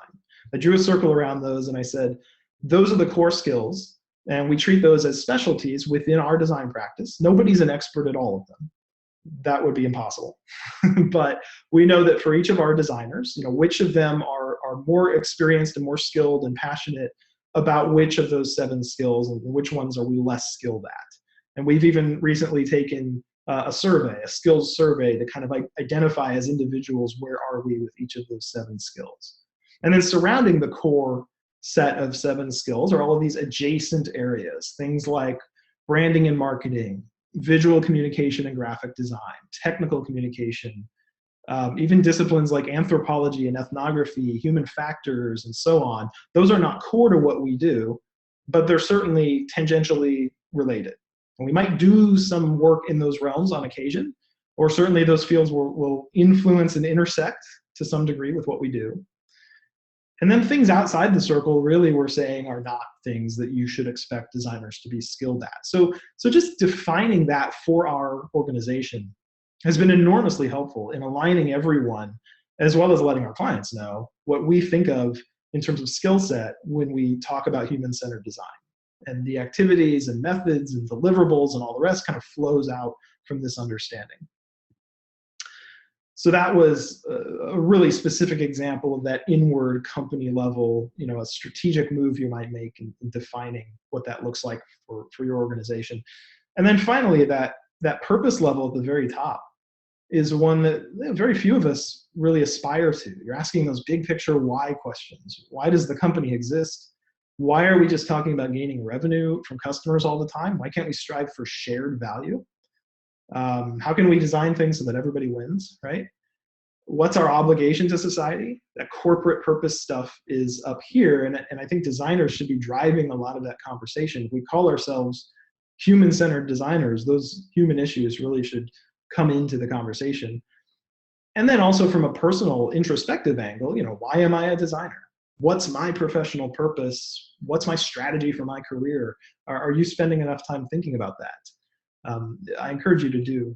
I drew a circle around those and I said, those are the core skills, and we treat those as specialties within our design practice. Nobody's an expert at all of them. That would be impossible. But we know that for each of our designers, which of them are more experienced and more skilled and passionate about which of those 7 skills and which ones are we less skilled at. And we've even recently taken a survey, a skills survey, to kind of identify as individuals where are we with each of those 7 skills. And then surrounding the core set of 7 skills are all of these adjacent areas, things like branding and marketing, visual communication and graphic design, technical communication, even disciplines like anthropology and ethnography, human factors, and so on. Those are not core to what we do, but they're certainly tangentially related. And we might do some work in those realms on occasion, or certainly those fields will influence and intersect to some degree with what we do. And then things outside the circle, really, we're saying are not things that you should expect designers to be skilled at. So just defining that for our organization has been enormously helpful in aligning everyone as well as letting our clients know what we think of in terms of skill set when we talk about human-centered design. And the activities and methods and deliverables and all the rest kind of flows out from this understanding. So that was a really specific example of that inward company level, a strategic move you might make in defining what that looks like for your organization. And then finally, that purpose level at the very top is one that very few of us really aspire to. You're asking those big picture why questions. Why does the company exist? Why are we just talking about gaining revenue from customers all the time? Why can't we strive for shared value? How can we design things so that everybody wins, right? What's our obligation to society? That corporate purpose stuff is up here, and I think designers should be driving a lot of that conversation. If we call ourselves human-centered designers, those human issues really should come into the conversation. And then also from a personal introspective angle, why am I a designer? What's my professional purpose? What's my strategy for my career? Are you spending enough time thinking about that? I encourage you to do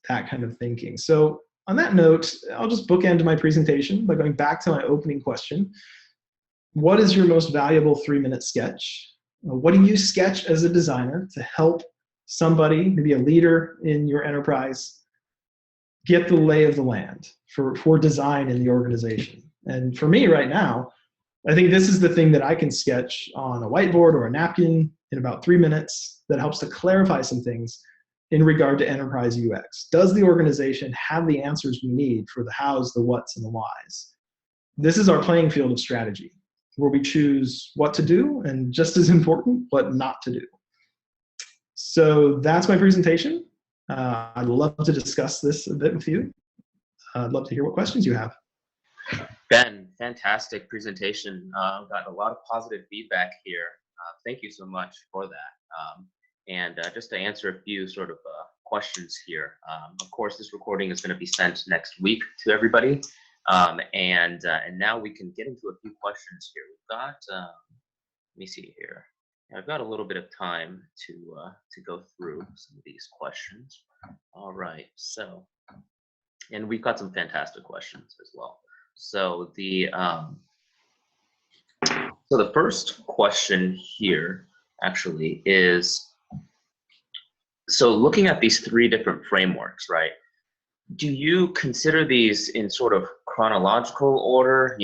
that kind of thinking. So on that note, I'll just bookend my presentation by going back to my opening question. What is your most valuable 3-minute sketch? What do you sketch as a designer to help somebody, maybe a leader in your enterprise, get the lay of the land for design in the organization? And for me right now, I think this is the thing that I can sketch on a whiteboard or a napkin in about 3 minutes that helps to clarify some things in regard to enterprise UX. Does the organization have the answers we need for the hows, the whats, and the whys? This is our playing field of strategy, where we choose what to do, and just as important, what not to do. So that's my presentation. I'd love to discuss this a bit with you. I'd love to hear what questions you have. Ben, fantastic presentation. Got a lot of positive feedback here. Thank you so much for that. And just to answer a few sort of questions here. Of course, this recording is going to be sent next week to everybody. And now we can get into a few questions here. We've got, let me see here. I've got a little bit of time to go through some of these questions. All right, so, and we've got some fantastic questions as well. So the first question here actually is, so looking at these 3 different frameworks, right? Do you consider these in sort of chronological order?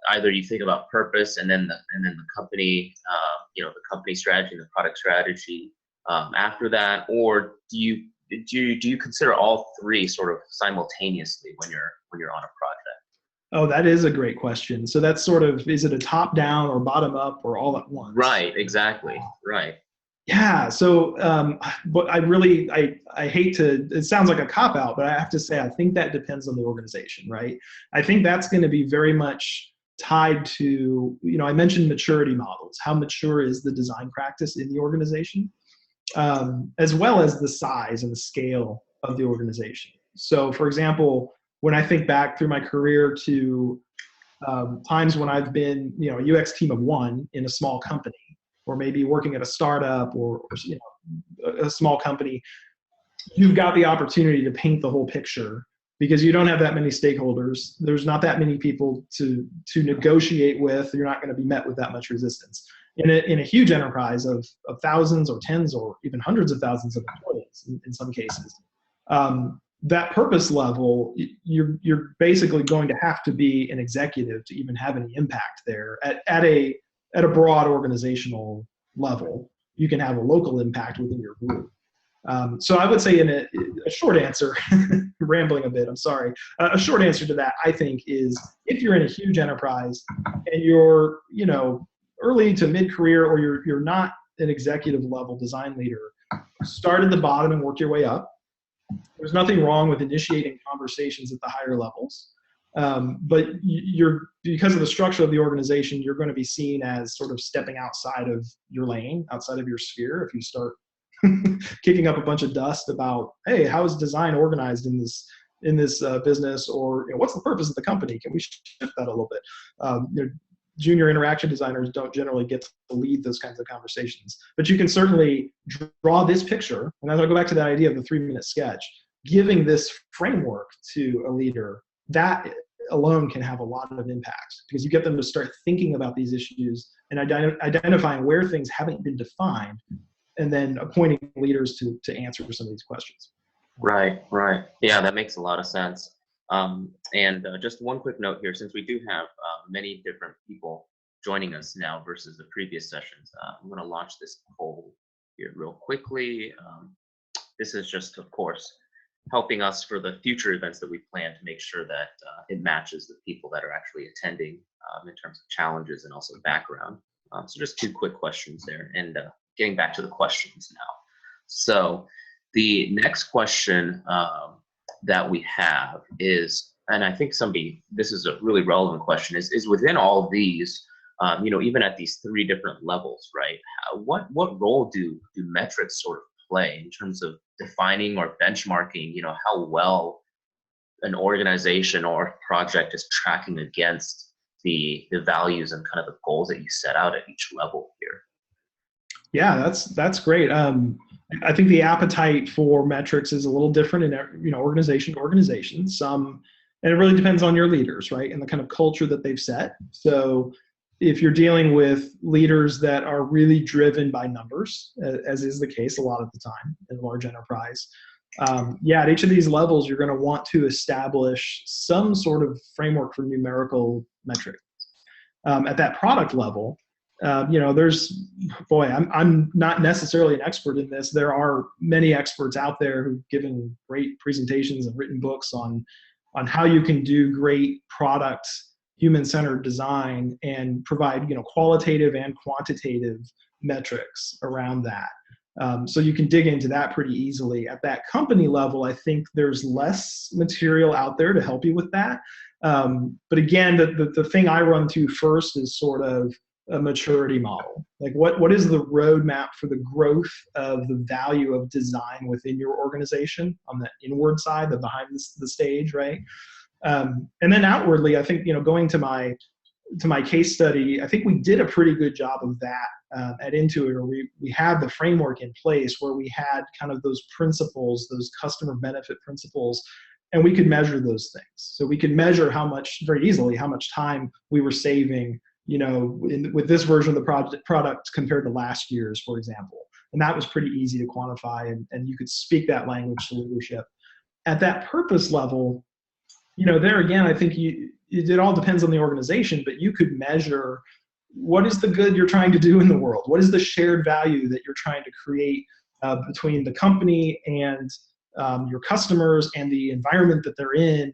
Either you think about purpose and then the company, the company strategy and the product strategy after that, or do you consider all 3 sort of simultaneously when you're on a project? Oh, that is a great question. So that's sort of, is it a top down or bottom up or all at once? Right, exactly, right. Yeah, so but I hate to, it sounds like a cop-out, but I have to say I think that depends on the organization, right? I think that's going to be very much tied to, I mentioned maturity models. How mature is the design practice in the organization, as well as the size and the scale of the organization. So for example, when I think back through my career to times when I've been, a UX team of 1 in a small company, or maybe working at a startup or a small company, you've got the opportunity to paint the whole picture because you don't have that many stakeholders. There's not that many people to negotiate with. You're not going to be met with that much resistance. In a huge enterprise of thousands or tens or even hundreds of thousands of employees in some cases, that purpose level, you're basically going to have to be an executive to even have any impact there at a broad organizational level. You can have a local impact within your group. So I would say in a short answer, rambling a bit, I'm sorry. A short answer to that, I think, is if you're in a huge enterprise and you're, early to mid-career, or you're not an executive level design leader, start at the bottom and work your way up. There's nothing wrong with initiating conversations at the higher levels. But because of the structure of the organization, you're going to be seen as sort of stepping outside of your lane, outside of your sphere. If you start kicking up a bunch of dust about, hey, how is design organized in this business, or what's the purpose of the company? Can we shift that a little bit? Junior interaction designers don't generally get to lead those kinds of conversations, but you can certainly draw this picture. And as I go back to that idea of the 3-minute sketch, giving this framework to a leader that alone can have a lot of impact, because you get them to start thinking about these issues and identifying where things haven't been defined, and then appointing leaders to answer some of these questions. Right, right. Yeah, that makes a lot of sense. And just one quick note here, since we do have many different people joining us now versus the previous sessions, I'm going to launch this poll here real quickly. This is just, of course, helping us for the future events that we plan to make sure that it matches the people that are actually attending in terms of challenges and also background. So just two quick questions there, and getting back to the questions now. So the next question that we have is, and I think this is a really relevant question, is within all of these, even at these three different levels, right? What role do metrics sort of play in terms of defining or benchmarking, how well an organization or project is tracking against the values and kind of the goals that you set out at each level here? Yeah, that's great. I think the appetite for metrics is a little different in organization to organization. And it really depends on your leaders, right, and the kind of culture that they've set. So if you're dealing with leaders that are really driven by numbers, as is the case a lot of the time in large enterprise, at each of these levels, you're going to want to establish some sort of framework for numerical metrics. At that product level, I'm not necessarily an expert in this. There are many experts out there who've given great presentations and written books on how you can do great product human-centered design and provide qualitative and quantitative metrics around that. So you can dig into that pretty easily. At that company level, I think there's less material out there to help you with that. But again, the thing I run through first is sort of a maturity model. Like what is the roadmap for the growth of the value of design within your organization on the inward side, the behind the stage, right? And then outwardly, I think, going to my case study, I think we did a pretty good job of that at Intuit, or we had the framework in place where we had kind of those principles, those customer benefit principles, and we could measure those things. So we could measure very easily how much time we were saving, with this version of the product compared to last year's, for example. And that was pretty easy to quantify, and you could speak that language to leadership. At that purpose level, there again, I think it all depends on the organization, but you could measure what is the good you're trying to do in the world? What is the shared value that you're trying to create between the company and your customers and the environment that they're in,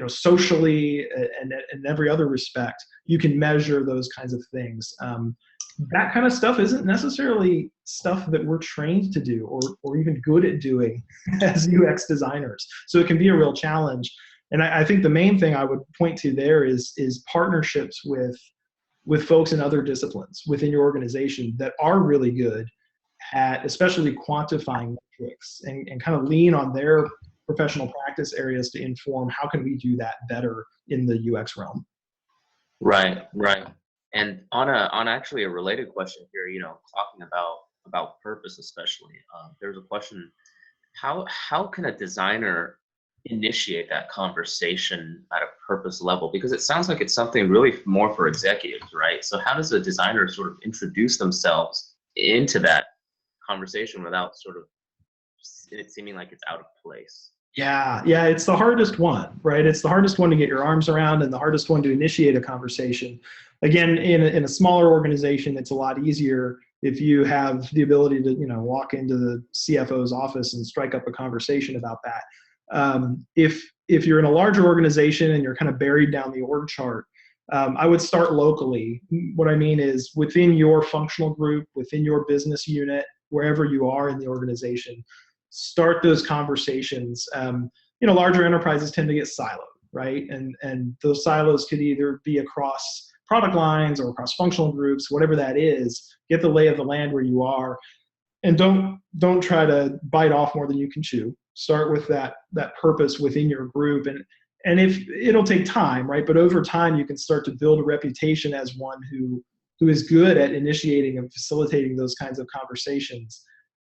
socially and in every other respect. You can measure those kinds of things. That kind of stuff isn't necessarily stuff that we're trained to do or even good at doing as UX designers. So it can be a real challenge. And I think the main thing I would point to there is partnerships with folks in other disciplines within your organization that are really good at especially quantifying metrics and kind of lean on their professional practice areas to inform how can we do that better in the UX realm. Right. And on actually a related question here, talking about purpose especially, there's a question: how can a designer initiate that conversation at a purpose level? Because it sounds like it's something really more for executives, right? So how does a designer sort of introduce themselves into that conversation without sort of it seeming like it's out of place? Yeah, it's the hardest one, right? It's the hardest one to get your arms around and the hardest one to initiate a conversation. Again, in a smaller organization, it's a lot easier if you have the ability to, walk into the CFO's office and strike up a conversation about that. If you're in a larger organization and you're kind of buried down the org chart, I would start locally. What I mean is within your functional group, within your business unit, wherever you are in the organization, start those conversations. Larger enterprises tend to get siloed, right? And those silos could either be across product lines or across functional groups, whatever that is. Get the lay of the land where you are, and don't try to bite off more than you can chew. Start with that purpose within your group, and if it'll take time, right? But over time, you can start to build a reputation as one who is good at initiating and facilitating those kinds of conversations.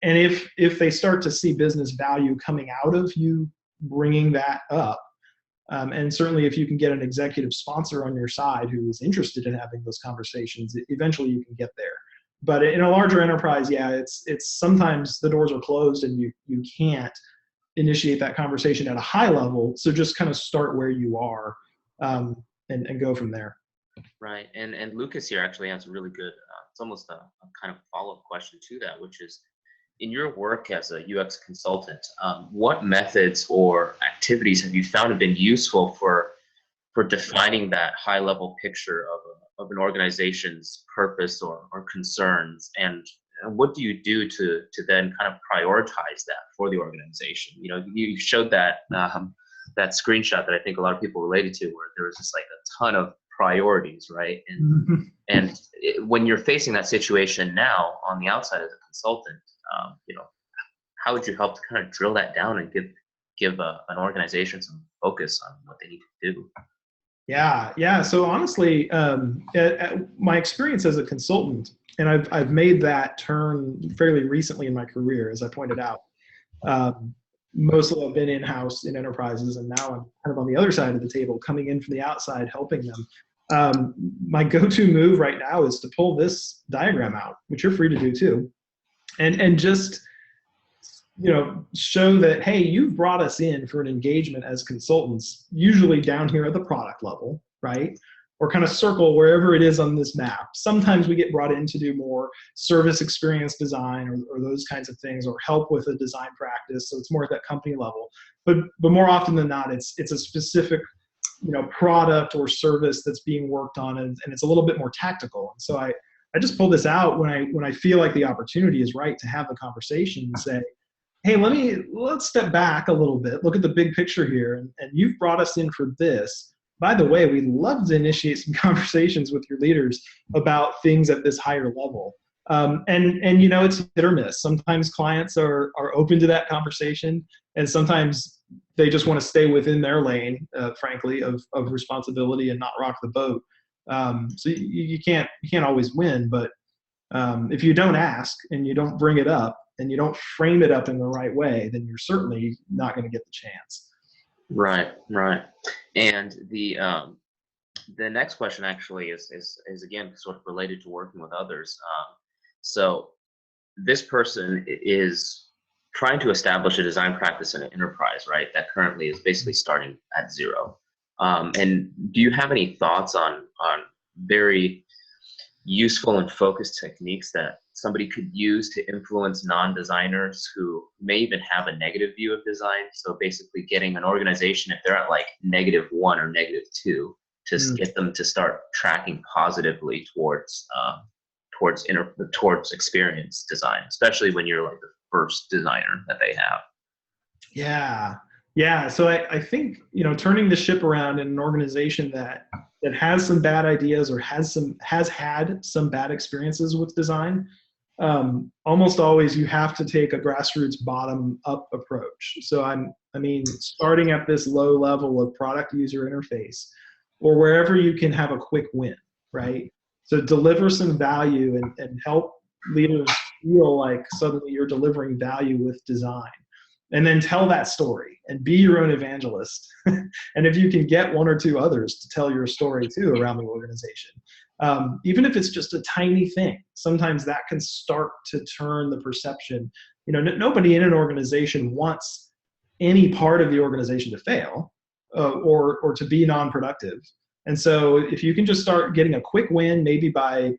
And if they start to see business value coming out of you bringing that up, And certainly if you can get an executive sponsor on your side who is interested in having those conversations, eventually you can get there. But in a larger enterprise, yeah, it's sometimes the doors are closed and you can't initiate that conversation at a high level. So just kind of start where you are, and go from there. Right. And Lucas here actually has a really good, it's almost a kind of follow-up question to that, which is, in your work as a UX consultant, what methods or activities have you found have been useful for defining that high-level picture of an organization's purpose or concerns, and what do you do to then kind of prioritize that for the organization? You know, you showed that that screenshot that I think a lot of people related to, where there was just like a ton of priorities, right? And when you're facing that situation now on the outside as a consultant, you know, how would you help to kind of drill that down and give an organization some focus on what they need to do? Yeah. So honestly, my experience as a consultant, and I've made that turn fairly recently in my career, as I pointed out. Mostly I've been in-house in enterprises, and now I'm kind of on the other side of the table, coming in from the outside, helping them. My go-to move right now is to pull this diagram out, which you're free to do too, and just, you know, show that, hey, you've brought us in for an engagement as consultants, usually down here at the product level, right? Or kind of circle wherever it is on this map. Sometimes we get brought in to do more service experience design or those kinds of things, or help with a design practice. So it's more at that company level. But more often than not, it's a specific, you know, product or service that's being worked on, and it's a little bit more tactical. And so I just pull this out when I feel like the opportunity is right to have the conversation and say, hey, let's step back a little bit, look at the big picture here, and you've brought us in for this. By the way, we'd love to initiate some conversations with your leaders about things at this higher level. And you know, it's hit or miss. Sometimes clients are open to that conversation, and sometimes they just want to stay within their lane, frankly, of responsibility and not rock the boat. So you can't always win, but if you don't ask and you don't bring it up and you don't frame it up in the right way, then you're certainly not going to get the chance. Right. And the next question actually is again sort of related to working with others. So this person is trying to establish a design practice in an enterprise, right? That currently is basically starting at zero. And do you have any thoughts on very useful and focused techniques that somebody could use to influence non-designers who may even have a negative view of design? So basically getting an organization, if they're at like -1 or -2, to get them to start tracking positively towards experience design, especially when you're like the first designer that they have. Yeah. So I think, you know, turning the ship around in an organization that has some bad ideas or has had some bad experiences with design, almost always you have to take a grassroots bottom up approach. So I mean, starting at this low level of product user interface, or wherever you can have a quick win, right? So deliver some value and help leaders feel like suddenly you're delivering value with design. And then tell that story and be your own evangelist. And if you can get one or two others to tell your story too around the organization, even if it's just a tiny thing, sometimes that can start to turn the perception. You know, nobody in an organization wants any part of the organization to fail, or to be non-productive. And so if you can just start getting a quick win, maybe by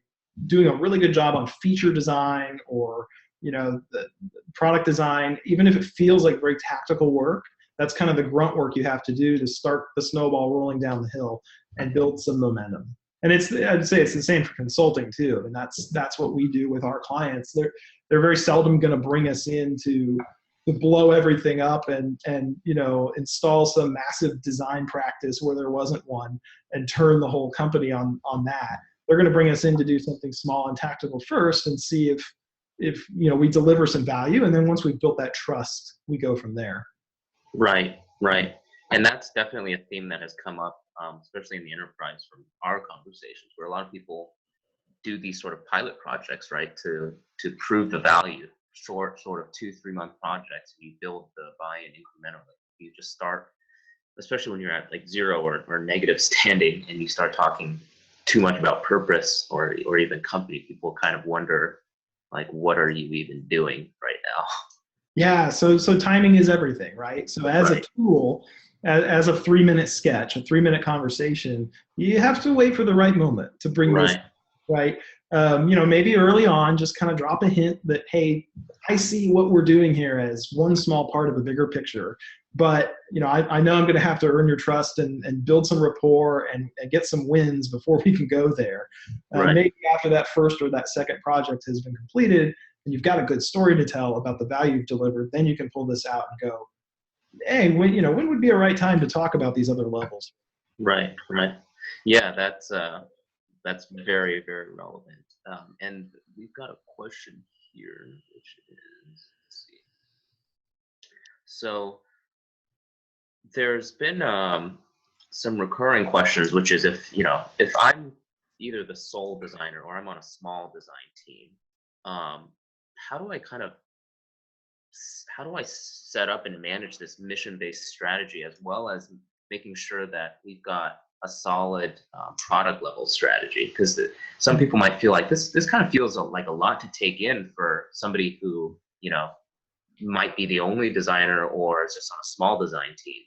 doing a really good job on feature design, or, you know, the product design, even if it feels like very tactical work, that's kind of the grunt work you have to do to start the snowball rolling down the hill and build some momentum. And I'd say it's the same for consulting too. And that's what we do with our clients. They're very seldom going to bring us in to blow everything up and you know, install some massive design practice where there wasn't one and turn the whole company on that. They're going to bring us in to do something small and tactical first and see if you know, we deliver some value, and then once we've built that trust, we go from there. Right. And that's definitely a theme that has come up, especially in the enterprise from our conversations, where a lot of people do these sort of pilot projects, right, to prove the value. Short, sort of 2-3 month projects, and you build the buy-in incrementally. You just start especially when you're at like zero or negative standing and you start talking too much about purpose or even company, people kind of wonder, like, what are you even doing right now? Yeah, so timing is everything, right? So as a Right, tool, as a 3-minute sketch, a 3-minute conversation, you have to wait for the right moment to bring this, right, right. Maybe early on, just kind of drop a hint that, hey, I see what we're doing here as one small part of a bigger picture. But I know I'm going to have to earn your trust and build some rapport and get some wins before we can go there. right, Maybe after that first or that second project has been completed, and you've got a good story to tell about the value you've delivered, then you can pull this out and go, hey, when would be a right time to talk about these other levels? right, right. Yeah, that's very, very relevant. And we've got a question here, which is, let's see. So there's been some recurring questions, which is if I'm either the sole designer or I'm on a small design team, um, how do I kind of how do I set up and manage this mission-based strategy as well as making sure that we've got a solid product level strategy? Because some people might feel like this kind of feels like a lot to take in for somebody who might be the only designer or is just on a small design team.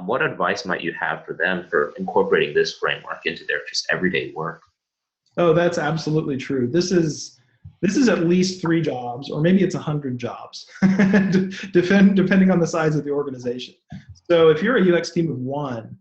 What advice might you have for them for incorporating this framework into their just everyday work? Oh, that's absolutely true. This is at least 3 jobs, or maybe it's 100 jobs, depending on the size of the organization. So if you're a UX team of 1,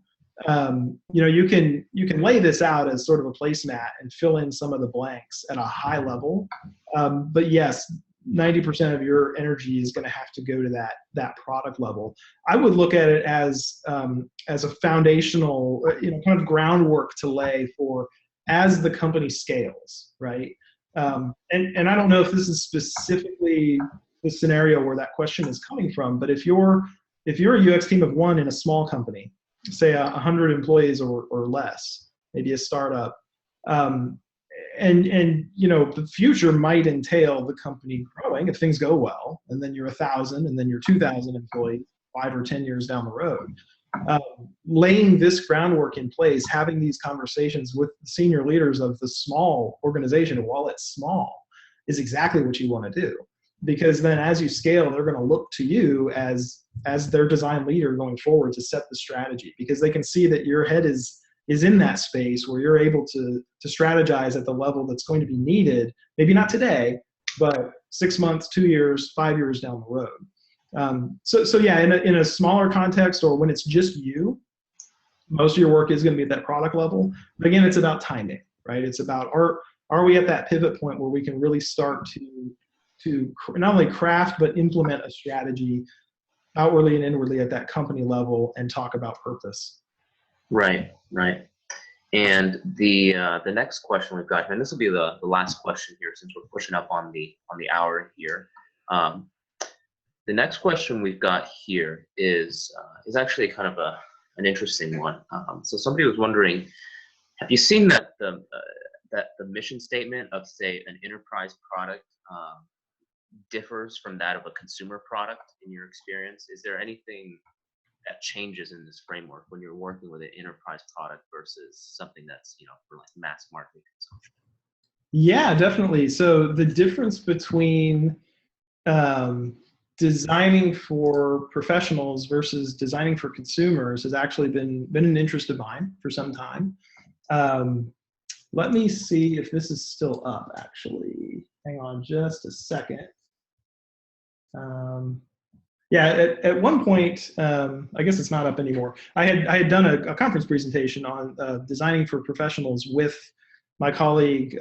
you can lay this out as sort of a placemat and fill in some of the blanks at a high level. But yes, 90% of your energy is going to have to go to that product level. I would look at it as a foundational, kind of groundwork to lay for as the company scales, right? And I don't know if this is specifically the scenario where that question is coming from, but if you're a UX team of 1 in a small company, say 100 employees or less, maybe a startup, and the future might entail the company growing if things go well, and then you're 1,000, and then you're 2,000 employees 5 or 10 years down the road. Laying this groundwork in place, having these conversations with the senior leaders of the small organization, while it's small, is exactly what you want to do. Because then as you scale, they're going to look to you as their design leader going forward to set the strategy, because they can see that your head is in that space where you're able to strategize at the level that's going to be needed, maybe not today, but 6 months, 2 years, 5 years down the road. So yeah, in a smaller context, or when it's just you, most of your work is going to be at that product level. But again, it's about timing, right? It's about are we at that pivot point where we can really start to not only craft but implement a strategy outwardly and inwardly at that company level and talk about purpose. Right, right. And the next question we've got here, and this will be the last question here since we're pushing up on the hour here. The next question we've got here is actually kind of an interesting one. So somebody was wondering, have you seen that the mission statement of, say, an enterprise product differs from that of a consumer product in your experience? Is there anything that changes in this framework when you're working with an enterprise product versus something that's for like mass market consumption? Yeah, definitely. So the difference between designing for professionals versus designing for consumers has actually been an interest of mine for some time. Let me see if this is still up, actually. Hang on just a second. Yeah, at one point, I guess it's not up anymore. I had done a conference presentation on designing for professionals with my colleague.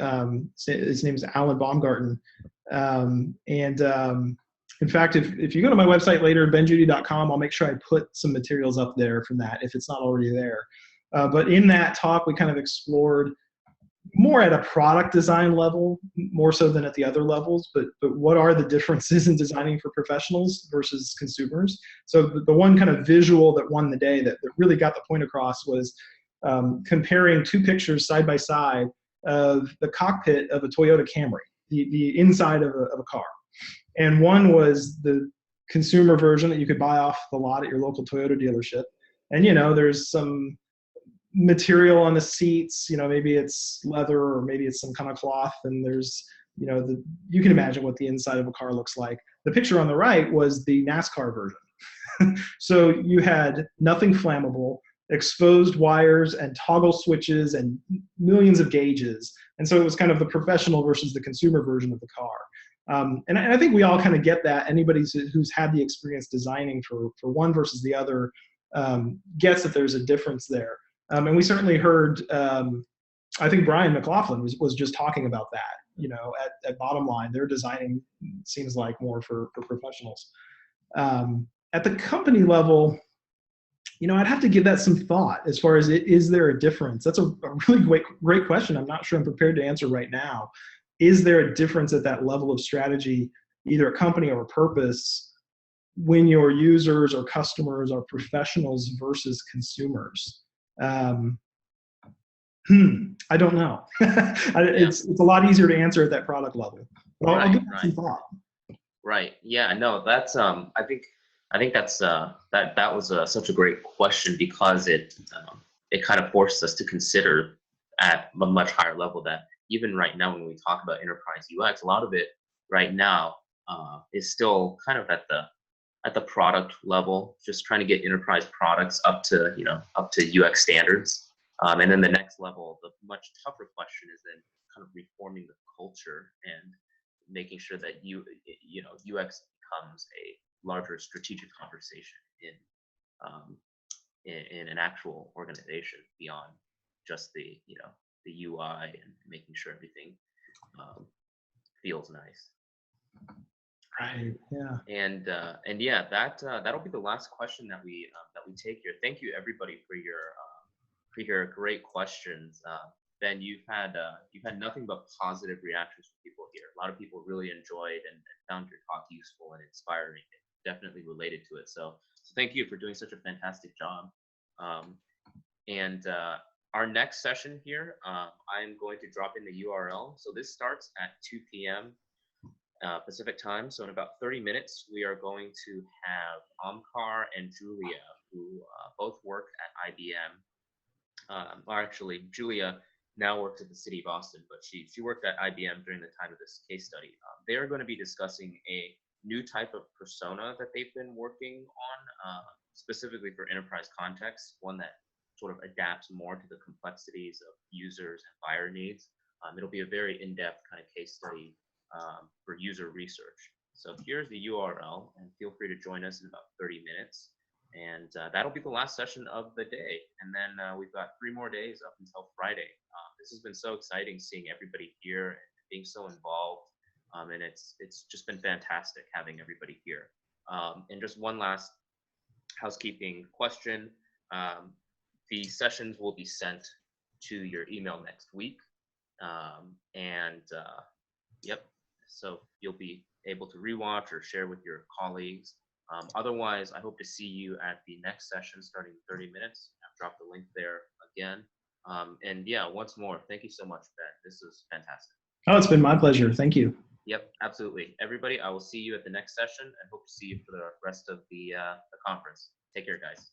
His name is Alan Baumgarten. In fact, if you go to my website later, benjudy.com, I'll make sure I put some materials up there from that if it's not already there. But in that talk, we kind of explored more at a product design level, more so than at the other levels, but what are the differences in designing for professionals versus consumers? So the one kind of visual that won the day that really got the point across was comparing 2 pictures side by side of the cockpit of a Toyota Camry, the inside of a car. And one was the consumer version that you could buy off the lot at your local Toyota dealership. And, there's some material on the seats, maybe it's leather or maybe it's some kind of cloth, and there's, you can imagine what the inside of a car looks like. The picture on the right was the NASCAR version. So you had nothing flammable, exposed wires and toggle switches and millions of gauges. And so it was kind of the professional versus the consumer version of the car. And I think we all kind of get that. Anybody who's had the experience designing for one versus the other gets that there's a difference there. And we certainly heard, I think Brian McLaughlin was just talking about that, at Bottom Line, they're designing, seems like, more for professionals. At the company level, I'd have to give that some thought as far as is there a difference? That's a really great question. I'm not sure I'm prepared to answer right now. Is there a difference at that level of strategy, either a company or a purpose, when your users or customers are professionals versus consumers? I don't know. It's a lot easier to answer at that product level. But I'll give it some thought. Right. Yeah. No. That's. I think that's that was such a great question, because it kind of forced us to consider at a much higher level that even right now, when we talk about enterprise UX, a lot of it right now is still kind of at the product level, just trying to get enterprise products up to UX standards. And then the next level, the much tougher question, is then kind of reforming the culture and making sure that UX becomes a larger strategic conversation in an actual organization beyond just the UI and making sure everything feels nice. Right. Yeah. And yeah, that'll be the last question that we take here. Thank you everybody for your great questions. Ben, you've had nothing but positive reactions from people here. A lot of people really enjoyed and found your talk useful and inspiring, and definitely related to it. So thank you for doing such a fantastic job. And our next session here, I'm going to drop in the URL. So this starts at 2 p.m. Pacific time. So in about 30 minutes, we are going to have Omkar and Julia, who both work at IBM. Or actually, Julia now works at the city of Austin, but she worked at IBM during the time of this case study. They are going to be discussing a new type of persona that they've been working on, specifically for enterprise context, one that sort of adapts more to the complexities of users and buyer needs. It'll be a very in-depth kind of case study for user research. So here's the URL, and feel free to join us in about 30 minutes. And that'll be the last session of the day. And then we've got 3 more days up until Friday. This has been so exciting seeing everybody here and being so involved. And it's just been fantastic having everybody here. And just one last housekeeping question. The sessions will be sent to your email next week. Yep, so you'll be able to rewatch or share with your colleagues. Otherwise, I hope to see you at the next session starting in 30 minutes. I've dropped the link there again. And yeah, once more, thank you so much, Ben. This is fantastic. Oh, it's been my pleasure. Thank you. Yep, absolutely. Everybody, I will see you at the next session and hope to see you for the rest of the conference. Take care, guys.